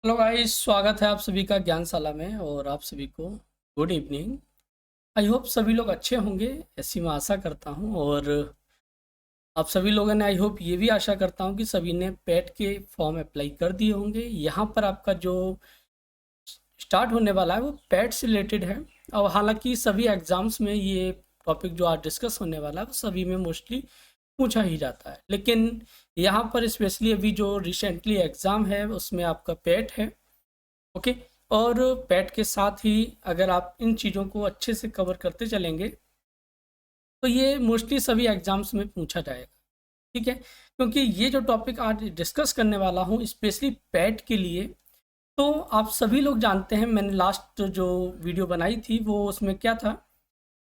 Hello guys, स्वागत है आप सभी का ज्ञानशाला में। और आप सभी को गुड इवनिंग। आई होप सभी लोग अच्छे होंगे, ऐसी मैं आशा करता हूं। और आप सभी लोगों ने, आई होप ये भी आशा करता हूं कि सभी ने पेट के फॉर्म अप्लाई कर दिए होंगे। यहाँ पर आपका जो स्टार्ट होने वाला है वो पेट से रिलेटेड है। और हालांकि सभी एग्ज़ाम्स में ये टॉपिक जो आज डिस्कस होने वाला है वो सभी में मोस्टली पूछा ही जाता है, लेकिन यहाँ पर स्पेशली अभी जो रिसेंटली एग्ज़ाम है उसमें आपका पेट है। ओके। और पैट के साथ ही अगर आप इन चीज़ों को अच्छे से कवर करते चलेंगे तो ये मोस्टली सभी एग्जाम्स में पूछा जाएगा। ठीक है, क्योंकि ये जो टॉपिक आज डिस्कस करने वाला हूँ स्पेशली पैट के लिए, तो आप सभी लोग जानते हैं, मैंने लास्ट जो वीडियो बनाई थी वो उसमें क्या था,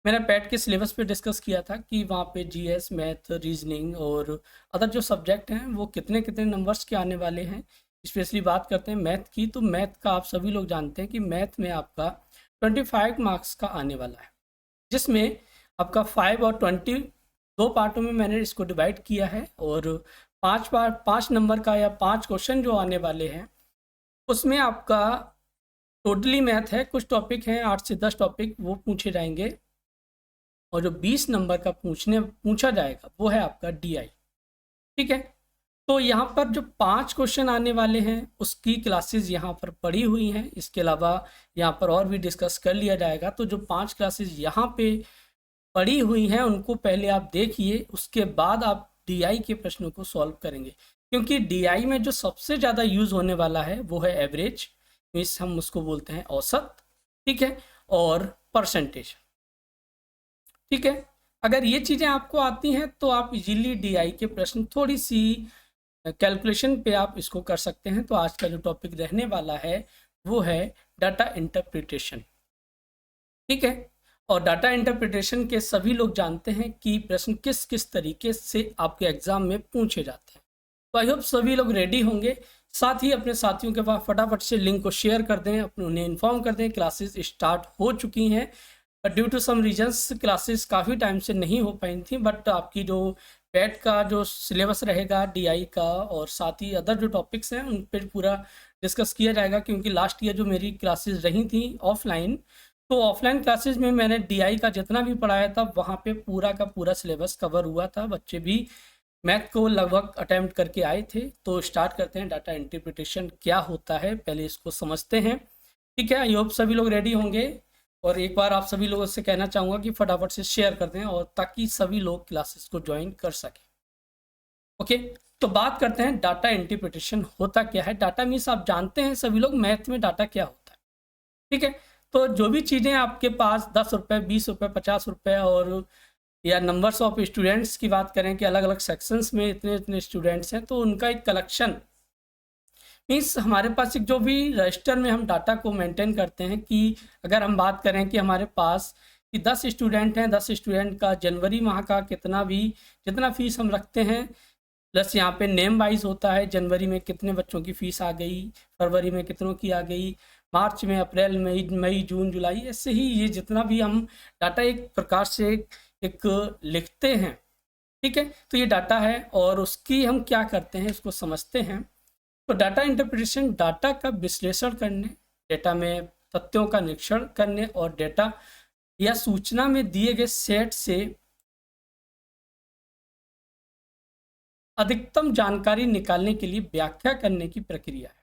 मैंने पैट के सिलेबस पे डिस्कस किया था कि वहाँ पे जीएस, मैथ, रीजनिंग और अदर जो सब्जेक्ट हैं वो कितने कितने नंबर्स के आने वाले हैं। स्पेशली बात करते हैं मैथ की, तो मैथ का आप सभी लोग जानते हैं कि मैथ में आपका 25 मार्क्स का आने वाला है, जिसमें आपका 5 और 20 दो पार्टों में मैंने इसको डिवाइड किया है। और 5 नंबर का या 5 क्वेश्चन जो आने वाले हैं उसमें आपका टोटली मैथ है, कुछ टॉपिक हैं 8 से 10 टॉपिक वो पूछे जाएंगे। और जो 20 नंबर का पूछा जाएगा वो है आपका डीआई। ठीक है, तो यहाँ पर जो 5 क्वेश्चन आने वाले हैं उसकी क्लासेस यहाँ पर पड़ी हुई हैं। इसके अलावा यहाँ पर और भी डिस्कस कर लिया जाएगा। तो जो 5 क्लासेस यहाँ पे पड़ी हुई हैं उनको पहले आप देखिए, उसके बाद आप डीआई के प्रश्नों को सॉल्व करेंगे। क्योंकि डीआई में जो सबसे ज़्यादा यूज़ होने वाला है वो है एवरेज, मीन्स हम उसको बोलते हैं औसत। ठीक है, और परसेंटेज। ठीक है, अगर ये चीज़ें आपको आती हैं तो आप इजीली डीआई के प्रश्न थोड़ी सी कैलकुलेशन पे आप इसको कर सकते हैं। तो आज का जो टॉपिक रहने वाला है वो है डाटा इंटरप्रिटेशन। ठीक है, और डाटा इंटरप्रिटेशन के सभी लोग जानते हैं कि प्रश्न किस किस तरीके से आपके एग्जाम में पूछे जाते हैं। तो आई होप सभी लोग रेडी होंगे। साथ ही अपने साथियों के पास फटाफट से लिंक को शेयर कर दें, अपने उन्हें इन्फॉर्म कर दें क्लासेस स्टार्ट हो चुकी हैं। Due to some reasons classes काफ़ी टाइम से नहीं हो पाई थी, बट आपकी जो पैट का जो सिलेबस रहेगा डीआई का और साथ ही अदर जो टॉपिक्स हैं उन पर पूरा डिस्कस किया जाएगा। क्योंकि लास्ट ईयर जो मेरी क्लासेस रही थी ऑफलाइन, तो ऑफलाइन क्लासेस में मैंने डीआई का जितना भी पढ़ाया था वहाँ पे पूरा का पूरा सिलेबस कवर हुआ था। बच्चे भी मैथ को लगभग अटेम्प्ट करके आए थे। तो स्टार्ट करते हैं, डाटा इंटरप्रिटेशन क्या होता है पहले इसको समझते हैं। ठीक है, आई होप सभी लोग रेडी होंगे। और एक बार आप सभी लोगों से कहना चाहूँगा कि फटाफट से शेयर कर दें और ताकि सभी लोग क्लासेस को ज्वाइन कर सकें। ओके, तो बात करते हैं डाटा इंटरप्रिटेशन होता क्या है। डाटा मीन्स आप जानते हैं सभी लोग मैथ में डाटा क्या होता है। ठीक है, तो जो भी चीज़ें आपके पास 10 रुपये, 20 रुपये, 50 रुपये और या नंबर्स ऑफ स्टूडेंट्स की बात करें कि अलग अलग सेक्शंस में इतने इतने स्टूडेंट्स हैं, तो उनका एक कलेक्शन मीन्स हमारे पास एक जो भी रजिस्टर में हम डाटा को मेंटेन करते हैं कि अगर हम बात करें कि हमारे पास कि 10 स्टूडेंट हैं, 10 स्टूडेंट का जनवरी माह का जितना फीस हम रखते हैं, प्लस यहाँ पे नेम वाइज होता है, जनवरी में कितने बच्चों की फ़ीस आ गई, फरवरी में कितनों की आ गई, मार्च में, अप्रैल, मई, जून, जुलाई, ऐसे ही ये जितना भी हम डाटा एक प्रकार से एक लिखते हैं। ठीक है, तो ये डाटा है और उसकी हम क्या करते हैं इसको समझते हैं। तो डाटा इंटरप्रिटेशन डाटा का विश्लेषण करने, डेटा में तथ्यों का निरीक्षण करने और डेटा या सूचना में दिए गए सेट से अधिकतम जानकारी निकालने के लिए व्याख्या करने की प्रक्रिया है।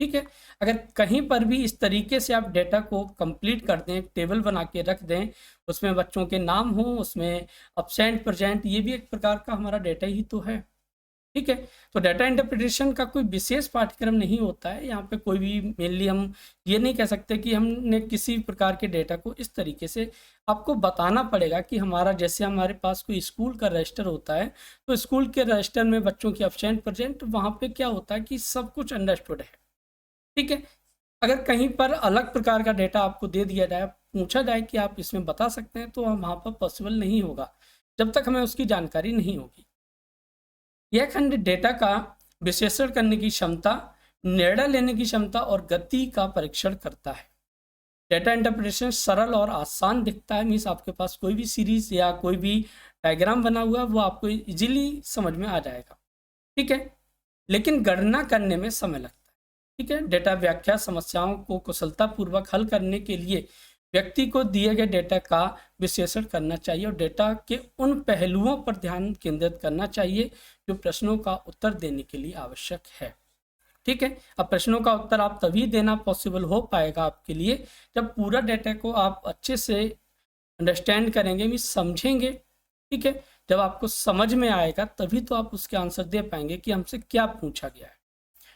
ठीक है, अगर कहीं पर भी इस तरीके से आप डेटा को कंप्लीट कर दें, टेबल बना के रख दें, उसमें बच्चों के नाम हो, उसमें एब्सेंट, प्रेजेंट, ये भी एक प्रकार का हमारा डेटा ही तो है। ठीक है, तो डाटा इंटरप्रिटेशन का कोई विशेष पाठ्यक्रम नहीं होता है। यहाँ पे कोई भी मेनली हम ये नहीं कह सकते कि हमने किसी प्रकार के डेटा को इस तरीके से आपको बताना पड़ेगा कि हमारा, जैसे हमारे पास कोई स्कूल का रजिस्टर होता है तो स्कूल के रजिस्टर में बच्चों की एब्सेंट, प्रेजेंट, वहाँ पे क्या होता है कि सब कुछ अंडरस्टूड है। ठीक है, अगर कहीं पर अलग प्रकार का डेटा आपको दे दिया जाए, पूछा जाए कि आप इसमें बता सकते हैं, तो वहाँ पर पॉसिबल नहीं होगा जब तक हमें उसकी जानकारी नहीं होगी। यह खंड डेटा का विश्लेषण करने की क्षमता, निर्णय लेने की क्षमता और गति का परीक्षण करता है। डेटा इंटरप्रिटेशन सरल और आसान दिखता है, मीन्स आपके पास कोई भी सीरीज या कोई भी डायग्राम बना हुआ है वो आपको इजीली समझ में आ जाएगा। ठीक है, लेकिन गणना करने में समय लगता है। ठीक है। डेटा व्याख्या समस्याओं को कुशलतापूर्वक हल करने के लिए व्यक्ति को दिए गए डेटा का विश्लेषण करना चाहिए और डेटा के उन पहलुओं पर ध्यान केंद्रित करना चाहिए जो प्रश्नों का उत्तर देने के लिए आवश्यक है। ठीक है। अब प्रश्नों का उत्तर आप तभी देना पॉसिबल हो पाएगा आपके लिए जब पूरा डेटा को आप अच्छे से अंडरस्टैंड करेंगे, भी समझेंगे। ठीक है। जब आपको समझ में आएगा तभी तो आप उसके आंसर दे पाएंगे कि हमसे क्या पूछा गया है।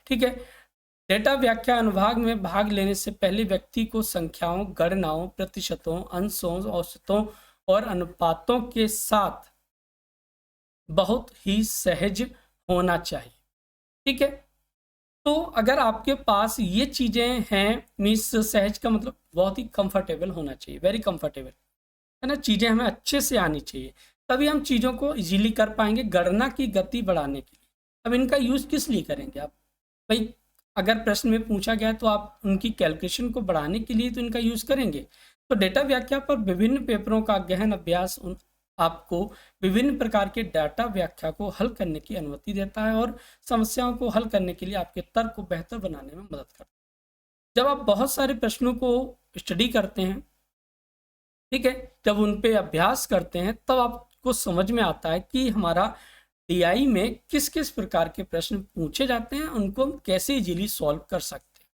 ठीक है। डेटा व्याख्या अनुभाग में भाग लेने से पहले व्यक्ति को संख्याओं, गणनाओं, प्रतिशतों, अंशों, औसतों और अनुपातों के साथ बहुत ही सहज होना चाहिए। ठीक है। तो अगर आपके पास ये चीजें हैं, मीन्स सहज का मतलब बहुत ही कंफर्टेबल होना चाहिए, वेरी कंफर्टेबल, है ना। चीजें हमें अच्छे से आनी चाहिए, तभी हम चीजों को इजीली कर पाएंगे। गणना की गति बढ़ाने के लिए अब इनका यूज किस लिए करेंगे आप भाई? अगर प्रश्न में पूछा गया तो आप उनकी कैलकुलेशन को बढ़ाने के लिए तो इनका यूज करेंगे। तो डेटा व्याख्या पर विभिन्न पेपरों का गहन अभ्यास आपको विभिन्न प्रकार के डाटा व्याख्या को हल करने की अनुमति देता है और समस्याओं को हल करने के लिए आपके तर्क को बेहतर बनाने में मदद करता है। जब आप बहुत सारे प्रश्नों को स्टडी करते हैं, ठीक है, जब उन पे अभ्यास करते हैं, तब आपको समझ में आता है कि हमारा डीआई में किस किस प्रकार के प्रश्न पूछे जाते हैं, उनको हम कैसे इजीली सॉल्व कर सकते हैं।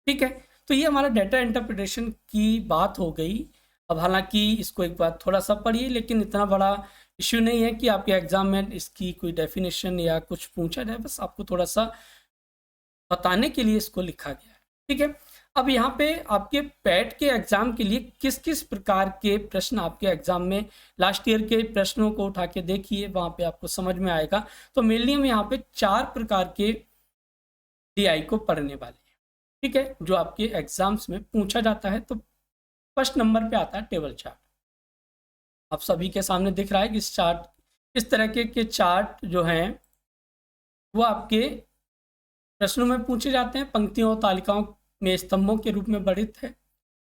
ठीक है। तो ये हमारा डेटा इंटरप्रिटेशन की बात हो गई। अब हालांकि इसको एक बार थोड़ा सा पढ़िए, लेकिन इतना बड़ा इश्यू नहीं है कि आपके एग्जाम में इसकी कोई डेफिनेशन या कुछ पूछा जाए, बस आपको थोड़ा सा बताने के लिए इसको लिखा गया है। ठीक है। अब यहाँ पे आपके पैट के एग्जाम के लिए किस किस प्रकार के प्रश्न आपके एग्जाम में, लास्ट ईयर के प्रश्नों को उठा के देखिए, वहाँ पे आपको समझ में आएगा। तो मेनली हम यहाँ पे 4 प्रकार के डीआई को पढ़ने वाले हैं। ठीक है, जो आपके एग्जाम्स में पूछा जाता है। तो फर्स्ट नंबर पे आता है टेबल चार्ट। आप सभी के सामने दिख रहा है कि इस तरह के चार्ट जो हैं वो आपके प्रश्नों में पूछे जाते हैं, पंक्तियों और तालिकाओं में स्तंभों के रूप में वर्णित है।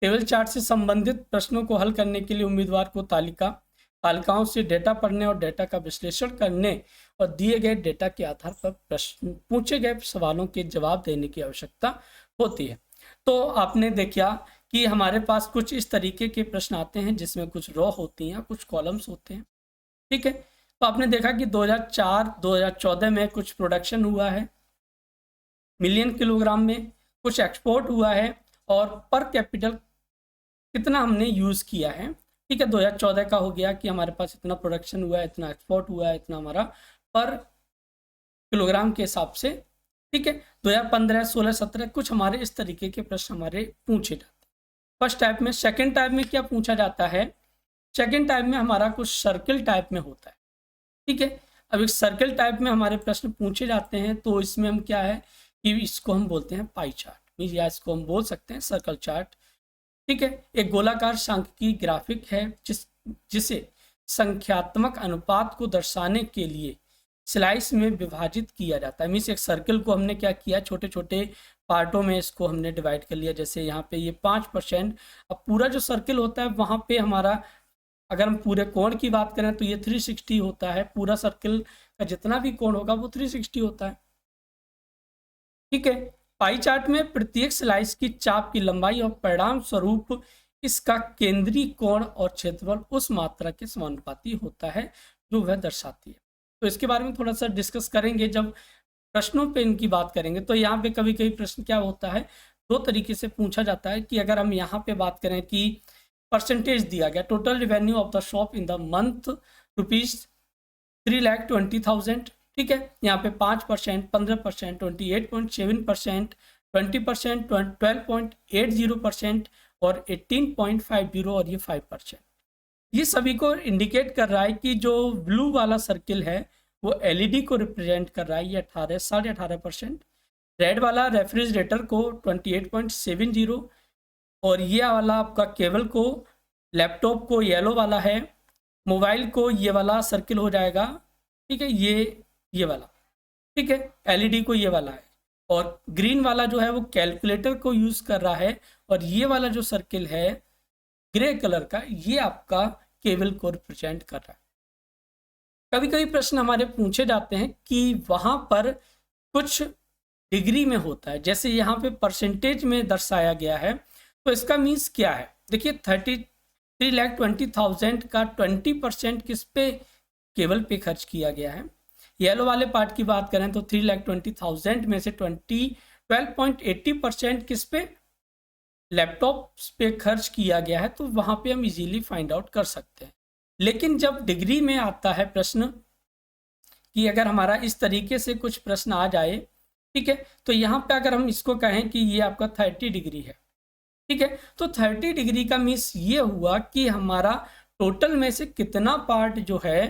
टेबल चार्ट से संबंधित प्रश्नों को हल करने के लिए उम्मीदवार को तालिकाओं से डेटा पढ़ने और डेटा का विश्लेषण करने और दिए गए डेटा के आधार पर प्रश्न पूछे गए सवालों के जवाब देने की आवश्यकता होती है। तो आपने देखा कि हमारे पास कुछ इस तरीके के प्रश्न आते हैं जिसमें कुछ रो होती हैं, कुछ कॉलम्स होते हैं। ठीक है। तो आपने देखा कि 2004-2014 में कुछ प्रोडक्शन हुआ है मिलियन किलोग्राम में, कुछ एक्सपोर्ट हुआ है और पर कैपिटल कितना हमने यूज़ किया है। ठीक है। 2014 का हो गया कि हमारे पास इतना प्रोडक्शन हुआ है, इतना एक्सपोर्ट हुआ है, इतना हमारा पर किलोग्राम के हिसाब से। ठीक है। 2015, 16, 17 कुछ हमारे इस तरीके के प्रश्न हमारे पूछे जाते हैं फर्स्ट टाइप में। सेकंड टाइप में क्या पूछा जाता है? सेकंड टाइप में हमारा कुछ सर्किल टाइप में होता है। ठीक है। अब एक सर्किल टाइप में हमारे प्रश्न पूछे जाते हैं, तो इसमें हम क्या है कि इसको हम बोलते हैं पाई चार्ट, या इसको हम बोल सकते हैं सर्कल चार्ट। ठीक है। एक गोलाकार सांख्यिकी ग्राफिक है जिसे संख्यात्मक अनुपात को दर्शाने के लिए स्लाइस में विभाजित किया जाता है। मीन्स एक सर्कल को हमने क्या किया, छोटे छोटे पार्टों में इसको हमने डिवाइड कर लिया। जैसे यहाँ पे ये 5%, अब पूरा जो सर्कल होता है वहाँ पे हमारा, अगर हम पूरे कोण की बात करें तो ये 360 होता है। पूरा सर्कल का जितना भी कोण होगा वो 360 होता है। ठीक है। पाई चार्ट में प्रत्येक स्लाइस की चाप की लंबाई और परिणाम स्वरूप इसका केंद्रीय कोण और क्षेत्रफल उस मात्रा के समानुपाती होता है जो वह दर्शाती है। तो इसके बारे में थोड़ा सा डिस्कस करेंगे जब प्रश्नों पे इनकी बात करेंगे। तो यहाँ पे कभी कभी प्रश्न क्या होता है, 2 तरीके से पूछा जाता है कि अगर हम यहाँ पे बात करें कि परसेंटेज दिया गया, total revenue of the shop in the month ₹3,20,000। ठीक है। यहाँ पे 5%, 15%, 28.7%, 20%, 12.80% और 18.50 और ये 5%। ये सभी को इंडिकेट कर रहा है कि जो ब्लू वाला सर्किल है वो एलईडी को रिप्रेजेंट कर रहा है, ये 18.5%। रेड वाला रेफ्रिजरेटर को 28.70 और ये वाला आपका केबल को, लैपटॉप को येलो वाला है, मोबाइल को ये वाला सर्किल हो जाएगा। ठीक है, ये वाला। ठीक है। एलईडी को ये वाला है और ग्रीन वाला जो है वो कैलकुलेटर को यूज कर रहा है और ये वाला जो सर्किल है ग्रे कलर का, ये आपका केबल को रिप्रेजेंट कर रहा है। कभी कभी प्रश्न हमारे पूछे जाते हैं कि वहां पर कुछ डिग्री में होता है, जैसे यहाँ पे परसेंटेज में दर्शाया गया है, तो इसका मीन्स क्या है? देखिए 33,20,000 का 20% किस पे, केबल पे खर्च किया गया है। येलो वाले पार्ट की बात करें तो 3,20,000 में से 12.80% किस पे, लैपटॉप पे खर्च किया गया है, तो वहां पे हम इजीली फाइंड आउट कर सकते हैं। लेकिन जब डिग्री में आता है प्रश्न, कि अगर हमारा इस तरीके से कुछ प्रश्न आ जाए, ठीक है, तो यहाँ पे अगर हम इसको कहें कि ये आपका 30 डिग्री है, ठीक है, तो 30 डिग्री का मीन्स ये हुआ कि हमारा टोटल में से कितना पार्ट जो है,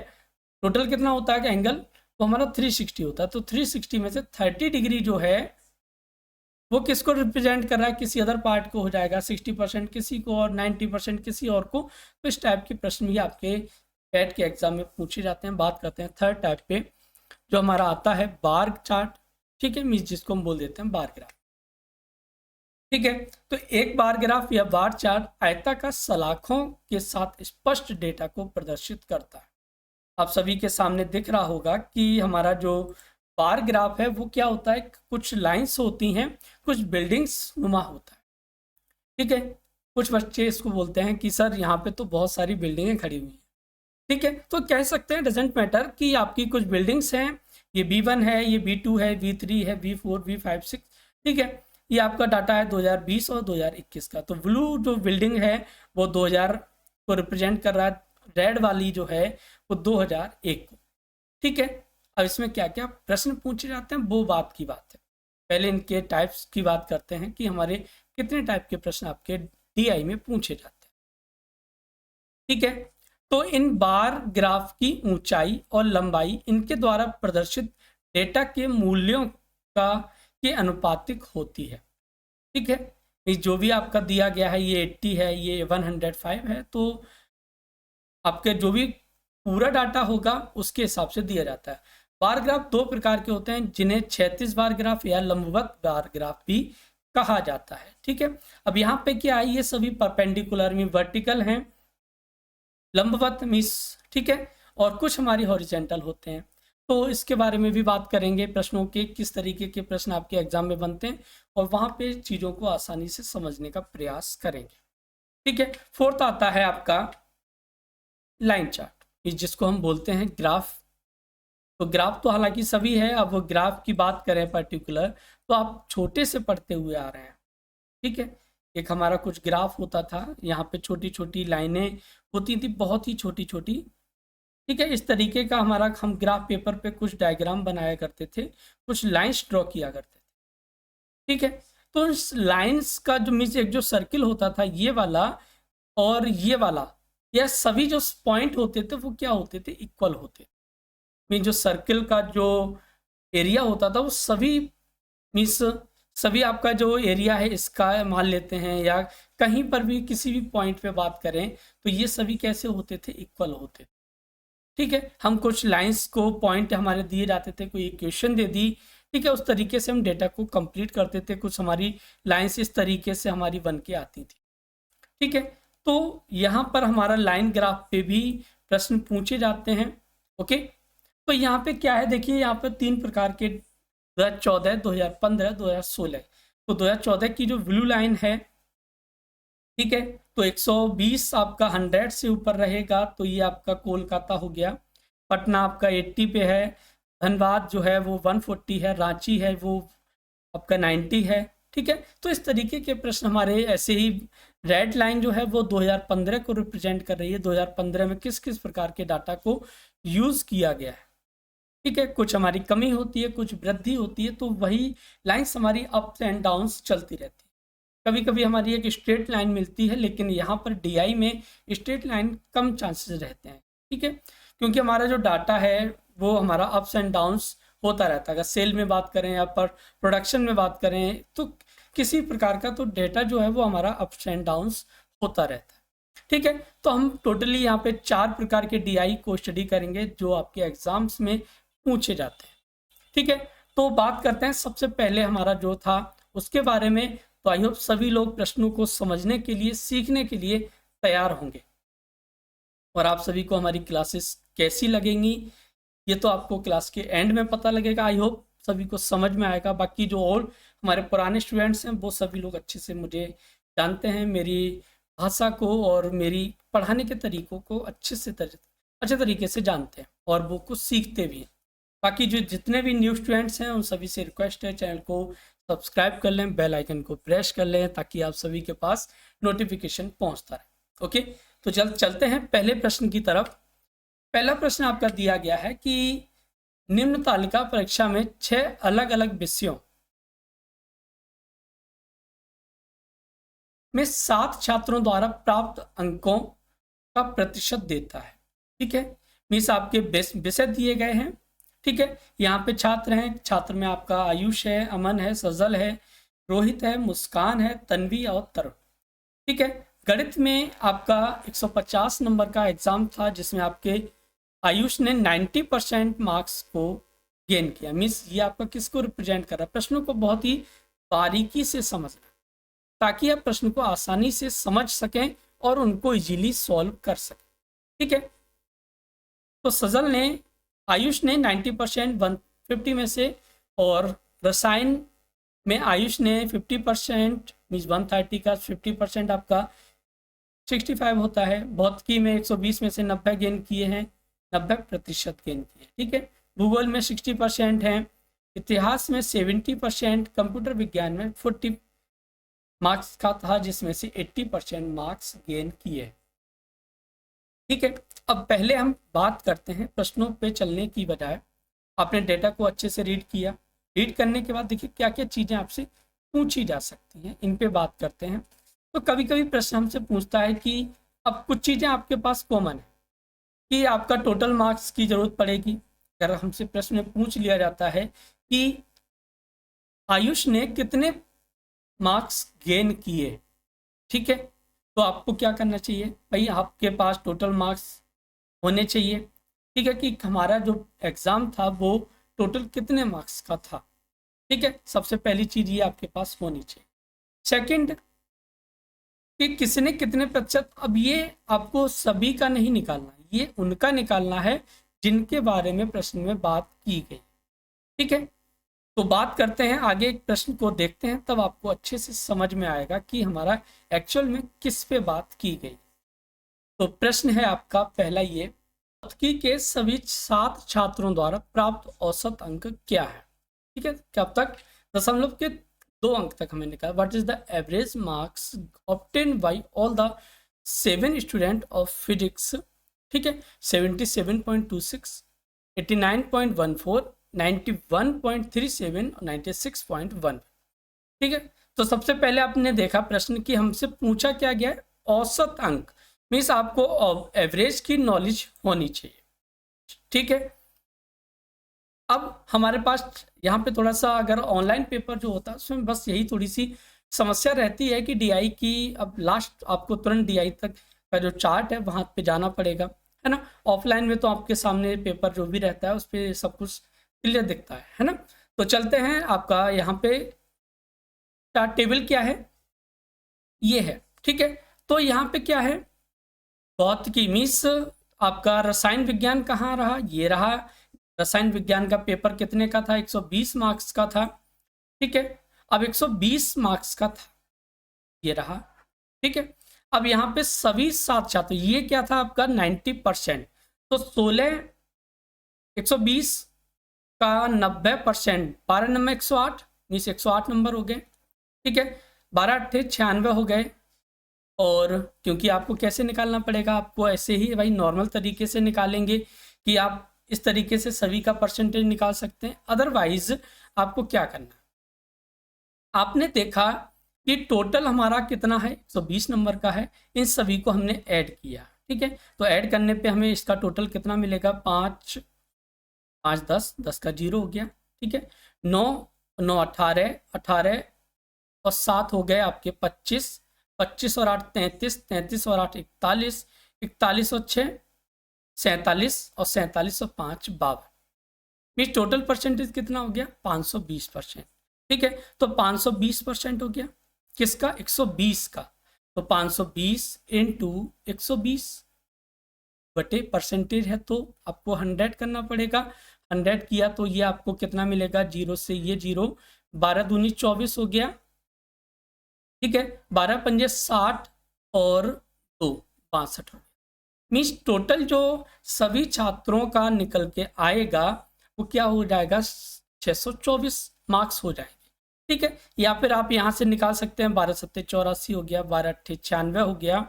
टोटल कितना होता है एंगल, तो हमारा 360 होता है। तो 360 में से 30 डिग्री जो है वो किसको रिप्रेजेंट कर रहा है, किसी अदर पार्ट को हो जाएगा, 60% किसी को और 90% किसी और को। तो इस टाइप के प्रश्न भी आपके पैट के एग्जाम में पूछे जाते हैं। बात करते हैं थर्ड टाइप पे, जो हमारा आता है बार चार्ट, ठीक है, मीन्स जिसको हम बोल देते हैं बार ग्राफ, ठीक है। तो एक बार ग्राफ या बार चार्ट आयताकार सलाखों के साथ स्पष्ट डेटा को प्रदर्शित करता है। आप सभी के सामने दिख रहा होगा कि हमारा जो बार ग्राफ है वो क्या होता है, कुछ लाइंस होती हैं, कुछ बिल्डिंग्स नुमा होता है, ठीक है। कुछ बच्चे इसको बोलते हैं कि सर यहाँ पे तो बहुत सारी बिल्डिंगें खड़ी हुई हैं, ठीक है, तो कह सकते हैं डजेंट मैटर कि आपकी कुछ बिल्डिंग्स हैं, ये B1 है, ये B2 है, V3 है, V4, V5, 6, ठीक है। ये आपका डाटा है 2020 और 2021 का। तो ब्लू जो बिल्डिंग है वो 2000 को रिप्रेजेंट कर रहा है, रेड वाली जो है वो 2001 को, ठीक है। अब इसमें क्या क्या प्रश्न पूछे जाते हैं वो बात की बात है। पहले इनके टाइप्स की बात करते हैं कि हमारे कितने टाइप के प्रश्न आपके DI में पूछे जाते हैं, ठीक है। तो इन बार ग्राफ की ऊंचाई और लंबाई इनके द्वारा प्रदर्शित डेटा के मूल्यों का के अनुपातिक होती है, ठीक है। ये जो भी आपका दिया गया है, ये 80 है, ये 105 है, तो आपके जो भी पूरा डाटा होगा उसके हिसाब से दिया जाता है। बार ग्राफ दो प्रकार के होते हैं, जिन्हें क्षैतिज बार ग्राफ या लंबवत बार ग्राफ भी कहा जाता है, ठीक है। अब यहाँ पे क्या है, ये सभी परपेंडिकुलर में वर्टिकल हैं, लंबवत मिस, ठीक है, और कुछ हमारी हॉरिजेंटल होते हैं। तो इसके बारे में भी बात करेंगे, प्रश्नों के किस तरीके के प्रश्न आपके एग्जाम में बनते हैं, और वहां पे चीजों को आसानी से समझने का प्रयास करेंगे, ठीक है। फोर्थ आता है आपका लाइन चार्ट, जिसको हम बोलते हैं ग्राफ। तो ग्राफ तो हालांकि सभी है, अब वो ग्राफ की बात करें पर्टिकुलर, तो आप छोटे से पढ़ते हुए आ रहे हैं, ठीक है। एक हमारा कुछ ग्राफ होता था, यहाँ पे छोटी छोटी लाइनें होती थी, बहुत ही छोटी छोटी, ठीक है। इस तरीके का हमारा हम ग्राफ पेपर पे कुछ डायग्राम बनाया करते थे, कुछ लाइंस ड्रॉ किया करते थे, ठीक है। तो इस लाइंस का जो मीन्स एक जो सर्किल होता था ये वाला और ये वाला, यह सभी जो पॉइंट होते थे वो क्या होते थे, इक्वल होते। मीन जो सर्किल का जो एरिया होता था वो सभी मीन्स सभी आपका जो एरिया है इसका मान लेते हैं, या कहीं पर भी किसी भी पॉइंट पे बात करें तो ये सभी कैसे होते थे, इक्वल होते, ठीक है। हम कुछ लाइंस को पॉइंट हमारे दिए जाते थे, कोई इक्वेशन दे दी, ठीक है, उस तरीके से हम डेटा को कंप्लीट करते थे। कुछ हमारी लाइंस इस तरीके से हमारी बन के आती थी, ठीक है। तो यहाँ पर हमारा लाइन ग्राफ पे भी प्रश्न पूछे जाते हैं, ओके। तो यहाँ पे क्या है, देखिए यहाँ पे 3 प्रकार के 2014, 2015, 2016। तो 2014 की जो ब्लू लाइन है, ठीक है, तो 120 आपका 100 से ऊपर रहेगा, तो ये आपका कोलकाता हो गया। पटना आपका 80 पे है, धनबाद जो है वो 140 है, रांची है वो आपका 90 है, ठीक है। तो इस तरीके के प्रश्न हमारे ऐसे ही, रेड लाइन जो है वो 2015 को रिप्रेजेंट कर रही है, 2015 में किस किस प्रकार के डाटा को यूज किया गया है, ठीक है। कुछ हमारी कमी होती है, कुछ वृद्धि होती है, तो वही लाइन्स हमारी अप्स एंड डाउन्स चलती रहती है। कभी कभी हमारी एक स्ट्रेट लाइन मिलती है, लेकिन यहाँ पर DI में स्ट्रेट लाइन कम चांसेस रहते हैं, ठीक है, क्योंकि हमारा जो डाटा है वो हमारा अप्स एंड डाउन्स होता रहता है। अगर सेल में बात करें या पर प्रोडक्शन में बात करें, तो किसी प्रकार का तो डेटा जो है वो हमारा अप्स एंड डाउन्स होता रहता है, ठीक है। तो हम टोटली यहाँ पे 4 प्रकार के DI को स्टडी करेंगे जो आपके एग्जाम्स में पूछे जाते हैं, ठीक है। तो बात करते हैं सबसे पहले हमारा जो था उसके बारे में। तो आई होप सभी लोग प्रश्नों को समझने के लिए, सीखने के लिए तैयार होंगे, और आप सभी को हमारी क्लासेस कैसी लगेंगी ये तो आपको क्लास के एंड में पता लगेगा। आई होप सभी को समझ में आएगा। बाकी जो और हमारे पुराने स्टूडेंट्स हैं वो सभी लोग अच्छे से मुझे जानते हैं, मेरी भाषा को और मेरी पढ़ाने के तरीकों को अच्छे तरीके से जानते हैं और वो कुछ सीखते भी हैं। बाकी जो जितने भी न्यू स्टूडेंट्स हैं उन सभी से रिक्वेस्ट है चैनल को सब्सक्राइब कर लें, बेल आइकन को प्रेस कर लें ताकि आप सभी के पास नोटिफिकेशन पहुंचता रहे। ओके, तो चलते हैं पहले प्रश्न की तरफ। पहला प्रश्न आपका दिया गया है कि निम्न तालिका परीक्षा में 6 अलग अलग विषयों में 7 छात्रों द्वारा प्राप्त अंकों का प्रतिशत देता है। ठीक है, मीन्स आपके विषय दिए गए हैं। ठीक है, यहाँ पे छात्र हैं, छात्र में आपका आयुष है, अमन है, सजल है, रोहित है, मुस्कान है, तन्वी और तरुण। ठीक है, गणित में आपका 150 नंबर का एग्जाम था जिसमें आपके आयुष ने 90% मार्क्स को गेन किया। मीन्स ये आपका किसको रिप्रेजेंट कर रहा है? प्रश्नों को बहुत ही बारीकी से समझना ताकि आप प्रश्न को आसानी से समझ सकें और उनको इजीली सॉल्व कर सकें। ठीक है, तो सजल ने आयुष ने 90% 150 में से, और रसायन में आयुष ने 50% मीन्स 130 का 50% आपका 65 होता है। भौतिकी में 120 में से 90 गेन किए हैं, 90% गेन किए। ठीक है, भूगोल में 60% हैं, इतिहास में 70%, कंप्यूटर विज्ञान में 40 मार्क्स का था जिसमें से 80% मार्क्स गेन किए। ठीक है, अब पहले हम बात करते हैं प्रश्नों पे चलने की बजाय आपने डेटा को अच्छे से रीड किया। रीड करने के बाद देखिए क्या क्या चीज़ें आपसे पूछी जा सकती हैं, इन पे बात करते हैं। तो कभी कभी प्रश्न हमसे पूछता है कि अब कुछ चीज़ें आपके पास कॉमन है कि आपका टोटल मार्क्स की ज़रूरत पड़ेगी। अगर हमसे प्रश्न में पूछ लिया जाता है कि आयुष ने कितने मार्क्स गेन किए, ठीक है, तो आपको क्या करना चाहिए भाई, आपके पास टोटल मार्क्स होने चाहिए। ठीक है, कि हमारा जो एग्ज़ाम था वो टोटल कितने मार्क्स का था। ठीक है, सबसे पहली चीज़ ये आपके पास होनी चाहिए। सेकंड कि किसने कितने प्रतिशत, अब ये आपको सभी का नहीं निकालना, ये उनका निकालना है जिनके बारे में प्रश्न में बात की गई। ठीक है, तो बात करते हैं आगे, एक प्रश्न को देखते हैं तब आपको अच्छे से समझ में आएगा कि हमारा एक्चुअल में किस पे बात की गई। तो प्रश्न है आपका पहला ये, भौतिकी के सभी 7 छात्रों द्वारा प्राप्त औसत अंक क्या है। ठीक है, कब तक? दशमलव के 2 अंक तक हमें निकाला। What is the average marks obtain bye all the 7 student of physics. ठीक है, 77.26, 89.14, 91.37 और 96.1। ठीक है, तो सबसे पहले आपने देखा प्रश्न की हमसे पूछा क्या गया है, औसत अंक। मीन्स आपको एवरेज की नॉलेज होनी चाहिए। ठीक है, अब हमारे पास यहाँ पे थोड़ा सा अगर ऑनलाइन पेपर जो होता है उसमें बस यही थोड़ी सी समस्या रहती है कि डीआई की अब लास्ट आपको तुरंत डीआई तक का जो चार्ट है वहाँ पे जाना पड़ेगा, है ना। ऑफलाइन में तो आपके सामने पेपर जो भी रहता है उस पर सब कुछ क्लियर दिखता है ना। तो चलते हैं, आपका यहाँ पे चार्ट टेबल क्या है, ये है। ठीक है, तो यहाँ पे क्या है, भौतिकी मीन्स आपका रसायन विज्ञान कहाँ रहा, ये रहा। रसायन विज्ञान का पेपर कितने का था, 120 मार्क्स का था। ठीक है, अब 120 मार्क्स का था, ये रहा। ठीक है, अब यहाँ पे सभी 7 छात्र, ये क्या था आपका 90%, तो 120 का 90%, 12 नंबर 108 मीन्स 108 नंबर हो गए। ठीक है, 12 अट्ठे 96 हो गए। और क्योंकि आपको कैसे निकालना पड़ेगा, आपको ऐसे ही भाई नॉर्मल तरीके से निकालेंगे कि आप इस तरीके से सभी का परसेंटेज निकाल सकते हैं। अदरवाइज आपको क्या करना, आपने देखा कि टोटल हमारा कितना है, 120 नंबर का है, इन सभी को हमने ऐड किया। ठीक है, तो ऐड करने पे हमें इसका टोटल कितना मिलेगा, 5 5 10 10 का 0 हो गया। ठीक है, 9 9 18 18 और 7 हो गए आपके 25 25 और 8 33 33 और 8 41 41 और 6 47 और 47 और 5 52। मीन्स टोटल परसेंटेज कितना हो गया, 520%। ठीक है, तो 520% हो गया किसका, 120 का। तो 520 इंटू 120 बटे परसेंटेज है तो आपको 100 करना पड़ेगा। 100 किया तो ये आपको कितना मिलेगा, 0 से ये 0, 12 दूनी 24 हो गया, ठीक है, 12 पंजे 60 और 2 62 हो गया। मीन्स टोटल जो सभी छात्रों का निकल के आएगा वो क्या हो जाएगा, 624 मार्क्स हो जाएंगे, ठीक है। या फिर आप यहाँ से निकाल सकते हैं, 12 सत्ते 84 हो गया, 12 अट्ठे 96 हो गया,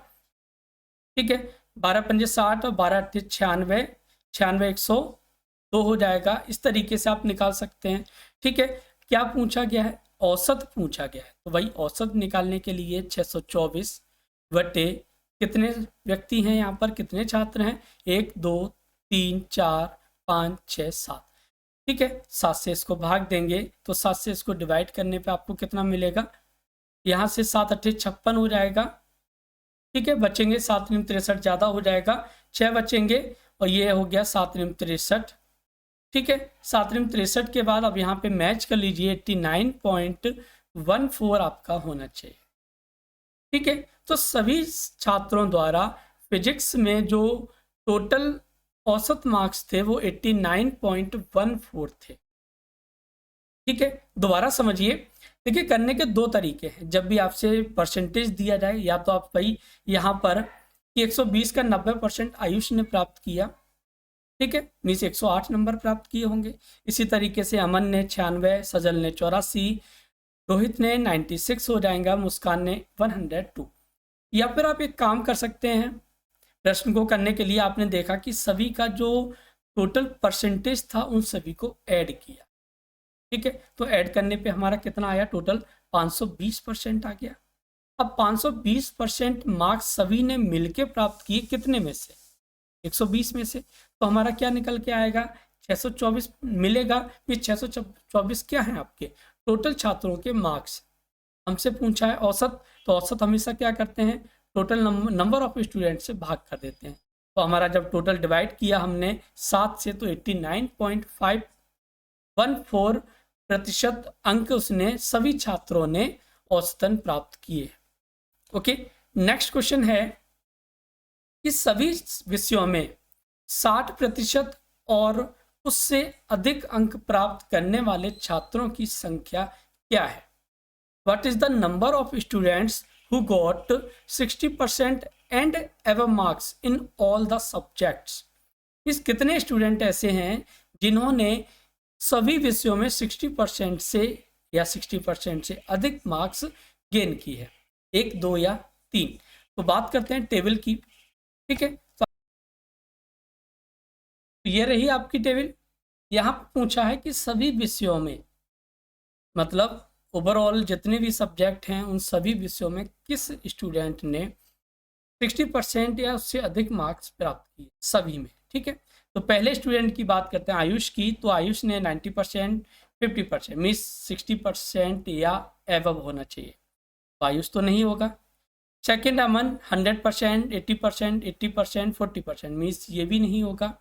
ठीक है, 12 पंजे 60 और 12 अट्ठे 96, 96 102 हो जाएगा। इस तरीके से आप निकाल सकते हैं, ठीक है। क्या पूछा गया है, औसत पूछा गया है, तो वही औसत निकालने के लिए 624 बटे कितने व्यक्ति हैं, यहाँ पर कितने छात्र हैं, 1 2 3 4 5 6 7, ठीक है। 7 से इसको भाग देंगे तो 7 से इसको डिवाइड करने पे आपको कितना मिलेगा, यहाँ से 7 अट्ठे 56 हो जाएगा, ठीक है। बचेंगे 7 निम 63 ज़्यादा हो जाएगा, 6 बचेंगे और ये हो गया 7 निम 63, ठीक है। 7 निम 63 के बाद अब यहाँ पे मैच कर लीजिए, 89.14 आपका होना चाहिए, ठीक है। तो सभी छात्रों द्वारा फिजिक्स में जो टोटल औसत मार्क्स थे वो 89.14 थे, ठीक है। दोबारा समझिए, देखिए करने के दो तरीके हैं। जब भी आपसे परसेंटेज दिया जाए, या तो आप भाई यहाँ पर कि 120 का 90% आयुष ने प्राप्त किया, ठीक है, मीन्स 108 नंबर प्राप्त किए होंगे। इसी तरीके से अमन ने 96, सजल ने 84, रोहित ने 96 हो जाएगा, मुस्कान ने 102। या फिर आप एक काम कर सकते हैं, प्रश्न को करने के लिए आपने देखा कि सभी का जो टोटल परसेंटेज था उन सभी को ऐड किया, ठीक है। तो ऐड करने पे हमारा कितना आया, टोटल 520% आ गया। अब 520% मार्क्स सभी ने मिलके प्राप्त किए, कितने में से, 120 में से, तो हमारा क्या निकल के आएगा, 624 मिलेगा। ये 624 क्या है, आपके टोटल छात्रों के मार्क्स। हमसे पूछा है औसत, तो औसत हमेशा क्या करते हैं, टोटल नंबर ऑफ स्टूडेंट से भाग कर देते हैं। तो हमारा जब टोटल डिवाइड किया हमने 7 से, तो 89.514% अंक उसने सभी छात्रों ने औसतन प्राप्त किए। ओके, नेक्स्ट क्वेश्चन है कि सभी विषयों में 60% और उससे अधिक अंक प्राप्त करने वाले छात्रों की संख्या क्या है। What is the number of students who got 60% and above marks in all the subjects? इस कितने स्टूडेंट ऐसे हैं जिन्होंने सभी विषयों में 60% से या 60% से अधिक मार्क्स गेन की है, 1 2 या 3। तो बात करते हैं टेबल की, ठीक है। तो ये रही आपकी टेबल। यहाँ पूछा है कि सभी विषयों में, मतलब ओवरऑल जितने भी सब्जेक्ट हैं उन सभी विषयों में किस स्टूडेंट ने 60% या उससे अधिक मार्क्स प्राप्त किए सभी में, ठीक है। तो पहले स्टूडेंट की बात करते हैं आयुष की, तो आयुष ने 90%, 50% मीन्स 60% या एबव होना चाहिए, तो आयुष तो नहीं होगा। सेकेंड अमन 100%, 80%, 80%, 40% मीन्स ये भी नहीं होगा।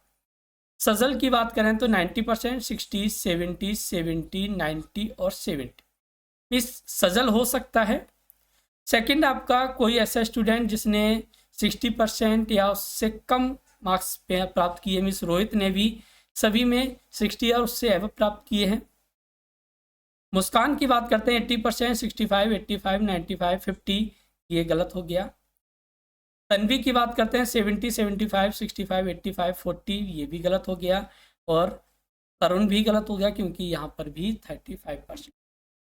सजल की बात करें तो 90%, 60, 70, 70, 90 और 70 इस सजल हो सकता है। सेकंड आपका कोई ऐसा स्टूडेंट जिसने 60% या उससे कम मार्क्स प्राप्त किए, मिस रोहित ने भी सभी में 60 या उससे एवं प्राप्त किए हैं। मुस्कान की बात करते हैं 80%, 65, 85, 95, 50 ये गलत हो गया। तन्वी की बात करते हैं 70, 75, 65, 85, 40 ये भी गलत हो गया। और तरुण भी गलत हो गया क्योंकि यहाँ पर भी 35%।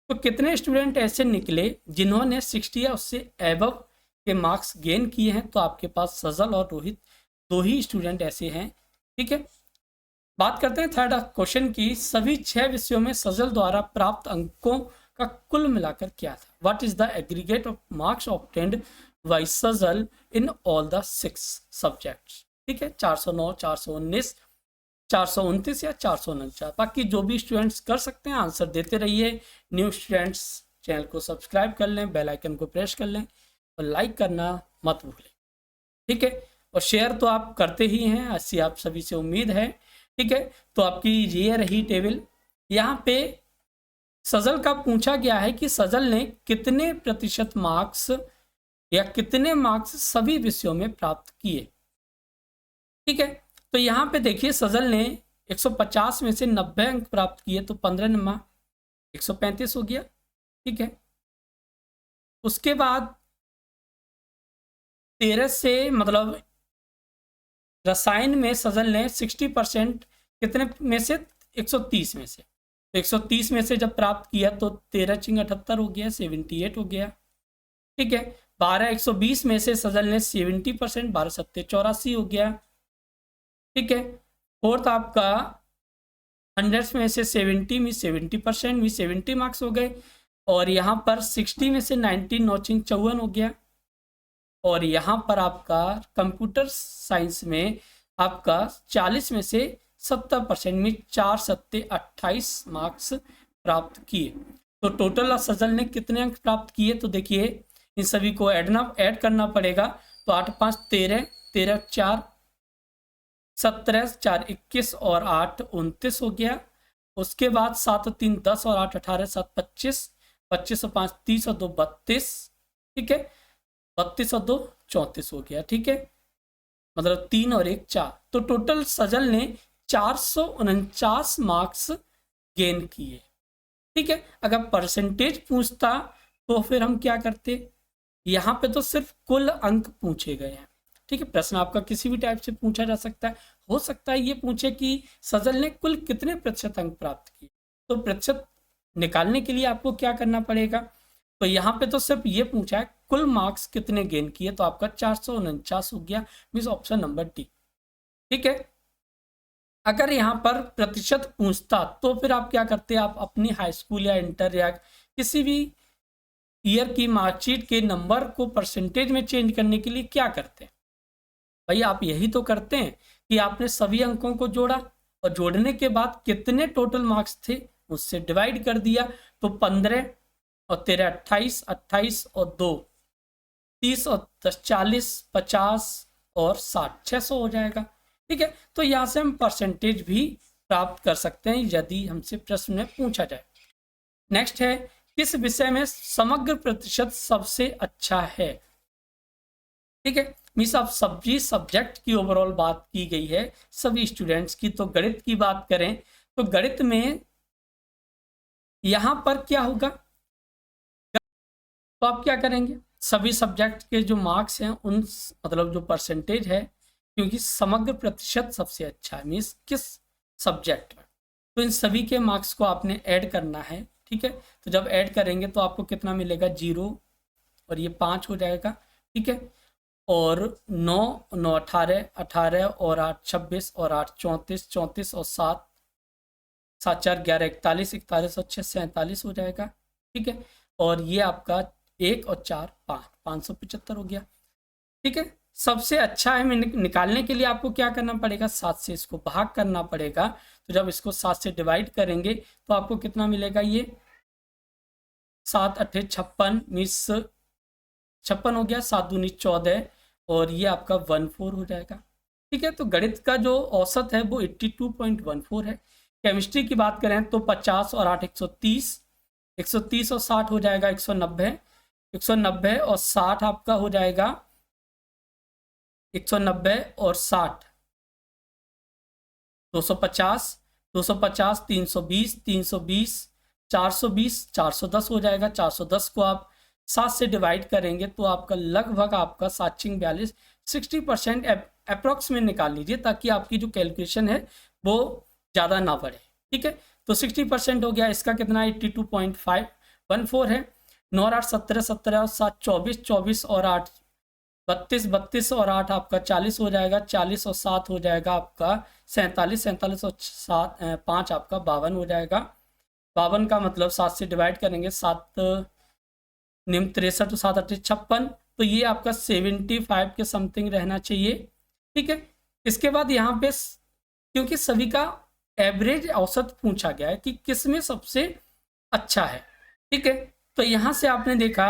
तो कितने स्टूडेंट ऐसे निकले जिन्होंने 60 या उससे एबव के मार्क्स गेन किए हैं, तो आपके पास सजल और रोहित दो ही स्टूडेंट ऐसे हैं, ठीक है। बात करते हैं थर्ड क्वेश्चन की, सभी 6 विषयों में सजल द्वारा प्राप्त अंकों का कुल मिलाकर क्या था। What is the aggregate of marks obtained by Sajal in all the 6 subjects, ठीक है। 409, 419, 429 या 449। बाकी जो भी स्टूडेंट्स कर सकते हैं आंसर देते रहिए। न्यू स्टूडेंट्स चैनल को सब्सक्राइब कर लें, बेल आइकन को प्रेस कर लें और लाइक करना मत भूलें, ठीक है। और शेयर तो आप करते ही हैं, ऐसी आप सभी से उम्मीद है, ठीक है। तो आपकी ये रही टेबल। यहाँ पे सजल का पूछा गया है कि सजल ने कितने प्रतिशत मार्क्स या कितने मार्क्स सभी विषयों में प्राप्त किए, ठीक है। तो यहाँ पे देखिए सजल ने 150 में से 90 अंक प्राप्त किए तो 15 नंबर 135 हो गया। ठीक है, उसके बाद 13 से मतलब रसायन में सजल ने 60% कितने में से 130 में से, तो 130 में से जब प्राप्त किया तो 13 चिंग 78 हो गया, 78 हो गया। ठीक है, 12 120 में से सजल ने 70%, 12 सत्ते 84 हो गया। ठीक है, फोर्थ आपका 100 में से 70 में 70% में 70 मार्क्स हो गए, और यहाँ पर 60 में से 19 नौचिंग 54 हो गया। और यहाँ पर आपका कंप्यूटर साइंस में आपका 40 में से 70% में 4 सत्ते 28 मार्क्स प्राप्त किए। तो टोटल सजल ने कितने अंक प्राप्त किए, तो देखिए इन सभी को ऐड करना पड़ेगा। तो 8 5 13, 13 4 17, 4 21 और 8 29 हो गया। उसके बाद 7 3 10 और 8 18, 7 25, 25 और 5 30 और 2 32। ठीक है, 32 और 2 34 हो गया। ठीक है, मतलब 3 और 1 4, तो टोटल सजल ने 449 मार्क्स गेन किए। ठीक है, अगर परसेंटेज पूछता तो फिर हम क्या करते, यहाँ पे तो सिर्फ कुल अंक पूछे गए हैं। ठीक है, प्रश्न आपका किसी भी टाइप से पूछा जा सकता है। हो सकता है ये पूछे कि सजल ने कुल कितने प्रतिशत अंक प्राप्त किए, तो प्रतिशत निकालने के लिए आपको क्या करना पड़ेगा, तो यहाँ पे तो सिर्फ ये पूछा है कुल मार्क्स कितने गेन किए, तो आपका 449 हो गया, मीन्स ऑप्शन नंबर डी। ठीक है, अगर यहाँ पर प्रतिशत पूछता तो फिर आप क्या करते, आप अपनी हाई स्कूल या इंटर या किसी भी ईयर की मार्कशीट के नंबर को परसेंटेज में चेंज करने के लिए क्या करते हैं भाई, आप यही तो करते हैं कि आपने सभी अंकों को जोड़ा और जोड़ने के बाद कितने टोटल मार्क्स थे उससे डिवाइड कर दिया। तो 15 और 13 28, 28 और 2 30 और 10 40, 50 और 60 600 हो जाएगा। ठीक है, तो यहाँ से हम परसेंटेज भी प्राप्त कर सकते हैं यदि हमसे प्रश्न में पूछा जाए। नेक्स्ट है, किस विषय में समग्र प्रतिशत सबसे अच्छा है। ठीक है, मीन्स आप सभी सब्जेक्ट की ओवरऑल बात की गई है सभी स्टूडेंट्स की। तो गणित की बात करें तो गणित में यहां पर क्या होगा, तो आप क्या करेंगे, सभी सब्जेक्ट के जो मार्क्स हैं उन मतलब जो परसेंटेज है, क्योंकि समग्र प्रतिशत सबसे अच्छा है मीन्स किस सब्जेक्ट में, तो इन सभी के मार्क्स को आपने ऐड करना है। ठीक है, तो जब ऐड करेंगे तो आपको कितना मिलेगा, 0 और ये 5 हो जाएगा। ठीक है, और 9 9 18, 18 और 8 26 और 8 34, 34 और 7 7 4 11 41, 41 और 6 47 हो जाएगा। ठीक है, और ये आपका 1 और 4 5 575 हो गया। ठीक है, सबसे अच्छा है निकालने के लिए आपको क्या करना पड़ेगा, 7 से इसको भाग करना पड़ेगा। तो जब इसको 7 से डिवाइड करेंगे तो आपको कितना मिलेगा, ये 7 8 56 मीन्स 56 हो गया, 7 दूनी 14 और ये आपका 14 हो जाएगा। ठीक है, तो गणित का जो औसत है वो 82.14 है। केमिस्ट्री की बात करें तो 50 और 8 130, 130 और 60 हो जाएगा 190, 190 और 60 आपका हो जाएगा 190 और 60 250, 250 320, 320 420, 410 हो जाएगा। 410 को आप 7 से डिवाइड करेंगे तो आपका लगभग आपका 742 60% अप्रॉक्स में निकाल लीजिए, ताकि आपकी जो कैलकुलेशन है वो ज़्यादा ना बढ़े। ठीक है, तो 60% हो गया, इसका कितना 82.514 है। 9 8 17 17 और 7 24, 24 और 8 32, 32 और 8 आपका 40 हो जाएगा। 40 और 7 हो जाएगा आपका 47, 47 और 7 5 आपका 52 हो जाएगा। 52 का मतलब 7 से डिवाइड करेंगे, 7 निम्न 63 तो 7 8 56, तो ये आपका 75 के समथिंग रहना चाहिए। ठीक है, इसके बाद यहाँ पे क्योंकि सभी का एवरेज औसत पूछा गया है कि किस में सबसे अच्छा है। ठीक है, तो यहाँ से आपने देखा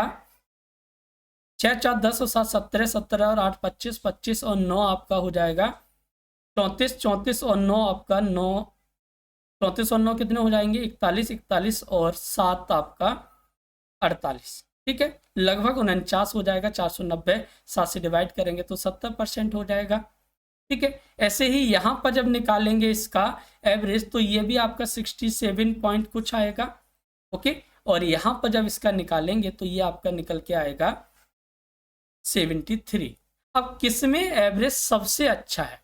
6 4 10 और 7 17 17 और 8 25 25 और 9 आपका हो जाएगा 34, 34 और 9 आपका 9 34 और 9 कितने हो जाएंगे 41, 41 और 7 आपका 48। ठीक है, लगभग 49 हो जाएगा। 490 7 से डिवाइड करेंगे तो 70% हो जाएगा। ठीक है। ऐसे ही यहाँ पर जब निकालेंगे इसका एवरेज तो ये भी आपका 67 पॉइंट कुछ आएगा। ओके, और यहाँ पर जब इसका निकालेंगे तो ये आपका निकल के आएगा 73। अब किसमें एवरेज सबसे अच्छा है?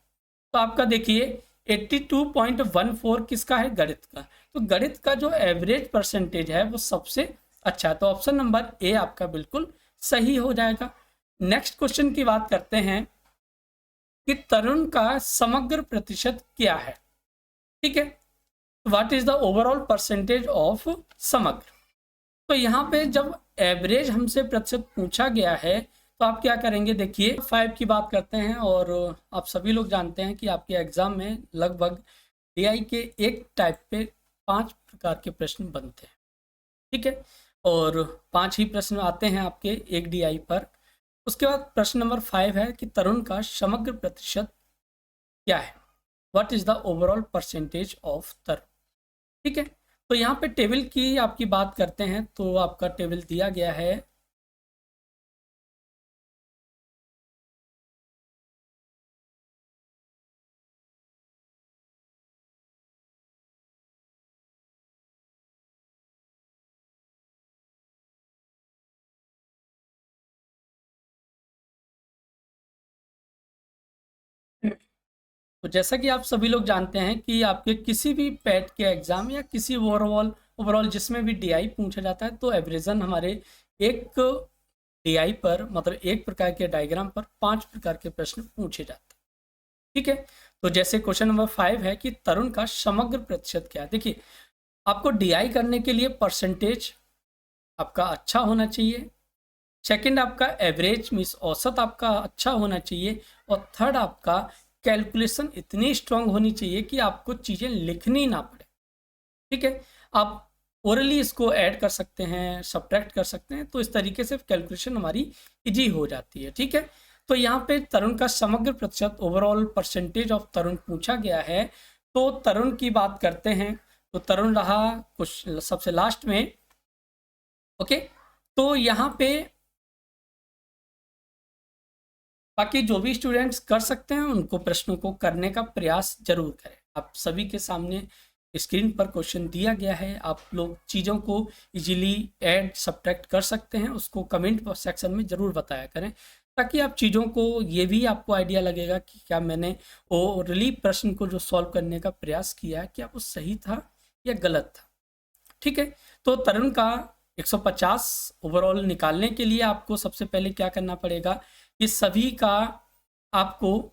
तो आपका देखिए 82.14 किसका है? गणित का। तो गणित का जो एवरेज परसेंटेज है वो सबसे अच्छा है, तो ऑप्शन नंबर ए आपका बिल्कुल सही हो जाएगा। नेक्स्ट क्वेश्चन की बात करते हैं कि तरुण का समग्र प्रतिशत क्या है। ठीक है, what is the overall percentage of समग्र। तो यहाँ पे जब एवरेज हमसे प्रतिशत पूछा गया है तो आप क्या करेंगे, देखिए 5 की बात करते हैं। और आप सभी लोग जानते हैं कि आपके एग्जाम में लगभग डीआई के एक टाइप पे 5 प्रकार के प्रश्न बनते हैं। ठीक है, और 5 ही प्रश्न आते हैं आपके एक डीआई पर। उसके बाद प्रश्न नंबर 5 है कि तरुण का समग्र प्रतिशत क्या है, what is the overall percentage of Tarun. ठीक है, तो यहाँ पे टेबल की आपकी बात करते हैं तो आपका टेबल दिया गया है। तो जैसा कि आप सभी लोग जानते हैं कि आपके किसी भी पैट के एग्जाम या किसी ओवरऑल जिसमें भी डीआई पूछा जाता है तो एवरेजन हमारे एक डीआई पर, मतलब एक प्रकार के डायग्राम पर 5 प्रकार के प्रश्न पूछे जाते हैं। ठीक है, तो जैसे क्वेश्चन नंबर 5 है कि तरुण का समग्र प्रतिशत क्या है। देखिए आपको डीआई करने के लिए परसेंटेज आपका अच्छा होना चाहिए, सेकंड आपका एवरेज मीन्स औसत आपका अच्छा होना चाहिए, और थर्ड आपका कैलकुलेशन इतनी स्ट्रांग होनी चाहिए कि आपको चीज़ें लिखनी ना पड़े। ठीक है, आप ओरली इसको ऐड कर सकते हैं, सब्ट्रैक्ट कर सकते हैं, तो इस तरीके से कैलकुलेशन हमारी इजी हो जाती है। ठीक है, तो यहाँ पे तरुण का समग्र प्रतिशत ओवरऑल परसेंटेज ऑफ तरुण पूछा गया है। तो तरुण की बात करते हैं तो तरुण रहा कुछ सबसे लास्ट में। ओके, तो यहाँ पे बाकी जो भी स्टूडेंट्स कर सकते हैं उनको प्रश्नों को करने का प्रयास जरूर करें। आप सभी के सामने स्क्रीन पर क्वेश्चन दिया गया है, आप लोग चीज़ों को इजीली ऐड सब्ट्रैक्ट कर सकते हैं, उसको कमेंट सेक्शन में ज़रूर बताया करें ताकि आप चीज़ों को ये भी आपको आइडिया लगेगा कि क्या मैंने ओरली प्रश्न को जो सॉल्व करने का प्रयास किया है क्या वो सही था या गलत था। ठीक है, तो तरुण का 150 ओवरऑल निकालने के लिए आपको सबसे पहले क्या करना पड़ेगा कि सभी का आपको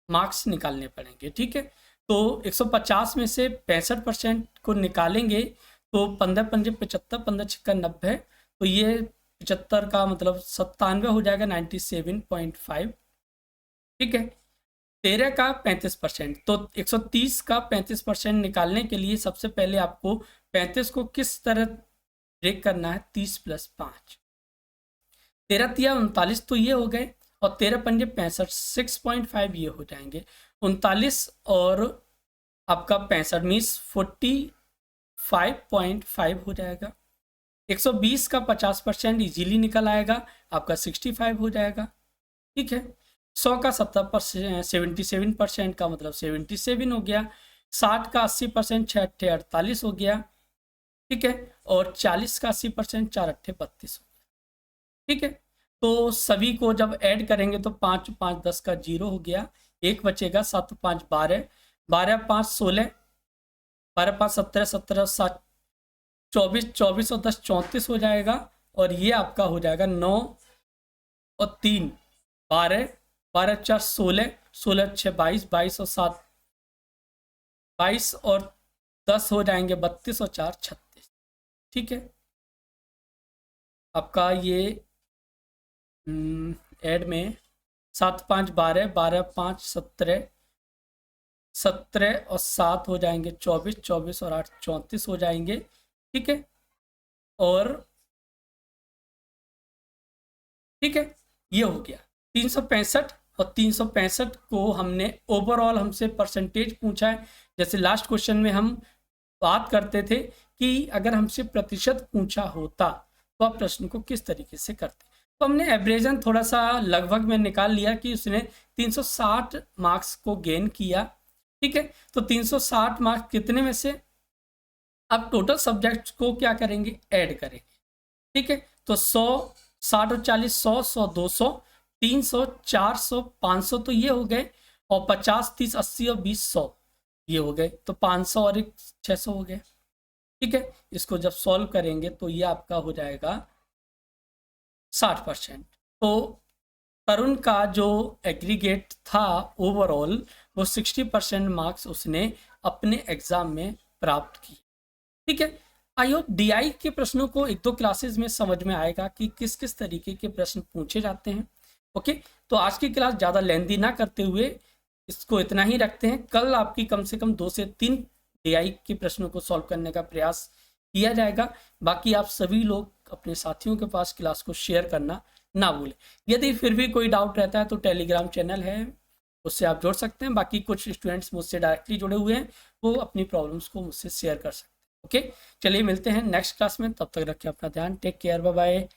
मार्क्स निकालने पड़ेंगे। ठीक है, तो 150 में से 65% को निकालेंगे तो 15 पंजे 75, 15 छिक्का 90, तो ये 75 का मतलब 97 हो जाएगा, 97.5। ठीक है, 13 का 35%, तो 130 का 35% निकालने के लिए सबसे पहले आपको 35 को किस तरह ब्रेक करना है, 30 + 5, 13 तिया 39, तो ये हो गए, और 13 पंजे 65, 6.5 ये हो जाएंगे, 39 और आपका 65 मीन्स 45.5 हो जाएगा। 120 का 50% इजीली निकल आएगा, आपका 65 हो जाएगा। ठीक है, 100 का 70%, 77% का मतलब 77 हो गया, 60 का 80%, 6 × 8 = 48 हो गया। ठीक है, और 40 का 80%, 4 × 8 = 32 हो गया। ठीक है, तो सभी को जब ऐड करेंगे तो 5 × 5 = 10 का 0 हो गया, एक बचेगा, 7 × 5 = 12, 12 × 5 = 16, 12 × 5 = 17, 17 × 7 = 24, 24 और 10 = 34 हो जाएगा, और ये आपका हो जाएगा 9 और 3 = 12, 12 × 4 = 16, 16 × 6 = 22, 22 और 7 22 और 10 हो जाएंगे 32 और 4 = 36। ठीक है, आपका ये ऐड में 7 × 5 = 12, 12 × 5 = 17, 17 और 7 हो जाएंगे 24, 24 और 8 = 34 हो जाएंगे। ठीक है, और ठीक है, ये हो गया 365, और 365 को हमने ओवरऑल हमसे परसेंटेज पूछा है। जैसे लास्ट क्वेश्चन में हम बात करते थे कि अगर हमसे प्रतिशत पूछा होता तो आप प्रश्न को किस तरीके से करते। तो हमने एवरेजन थोड़ा सा लगभग में निकाल लिया कि उसने 360 मार्क्स को गेन किया। ठीक है, तो 360 मार्क्स कितने में से अब टोटल सब्जेक्ट्स को क्या करेंगे, ऐड करेंगे। ठीक है, तो 100, 60 और 40, 100, 100, 200, 300, 400, 500 तो ये हो गए, और 50, 30, 80 और 20, 100 ये हो गए, तो 500 और एक 600 हो गए। ठीक है, इसको जब सॉल्व करेंगे तो ये आपका हो जाएगा 60%। तो तरुण का जो एग्रीगेट था ओवरऑल, वो 60% मार्क्स उसने अपने एग्जाम में प्राप्त किए। ठीक है, आई होप डीआई के प्रश्नों को एक दो क्लासेस में समझ में आएगा कि किस किस तरीके के प्रश्न पूछे जाते हैं। ओके, तो आज की क्लास ज़्यादा लेंदी ना करते हुए इसको इतना ही रखते हैं। कल आपकी कम से कम 2 से 3 डीआई के प्रश्नों को सॉल्व करने का प्रयास किया जाएगा। बाकी आप सभी लोग अपने साथियों के पास क्लास को शेयर करना ना भूलें। यदि फिर भी कोई डाउट रहता है तो टेलीग्राम चैनल है, उससे आप जुड़ सकते हैं। बाकी कुछ स्टूडेंट्स मुझसे डायरेक्टली जुड़े हुए हैं, वो अपनी प्रॉब्लम्स को मुझसे शेयर कर सकते हैं। ओके, चलिए मिलते हैं नेक्स्ट क्लास में, तब तक रखें अपना ध्यान, टेक केयर, बाय बाय।